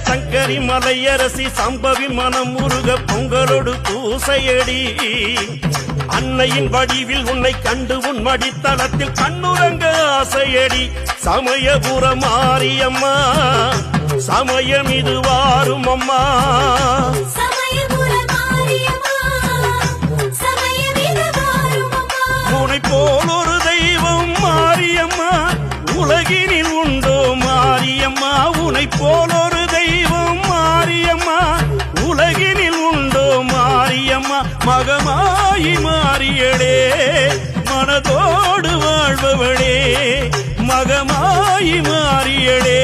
சங்கரி மலையரசி சம்பவி மனம் முருக பொங்கலோடு பூசையடி அன்னையின் வடிவில் உன்னை கண்டு உன் மடித்தளத்தில் கண்ணுறங்க ஆசையடி சமயபுர மாரியம்மா சமயம் இது வாரும் அம்மா உன்னை போல் ஒரு தெய்வம் மாரியம்மா உலகினில் உண்டோ மாரியம்மா உன்னை போல் ஒரு தெய்வம் மாரியம்மா உலகினில் உண்டோ மாரியம்மா மகமாயி மாறியடே மனதோடு வாழ்பவளே மகமாயி மாறியடே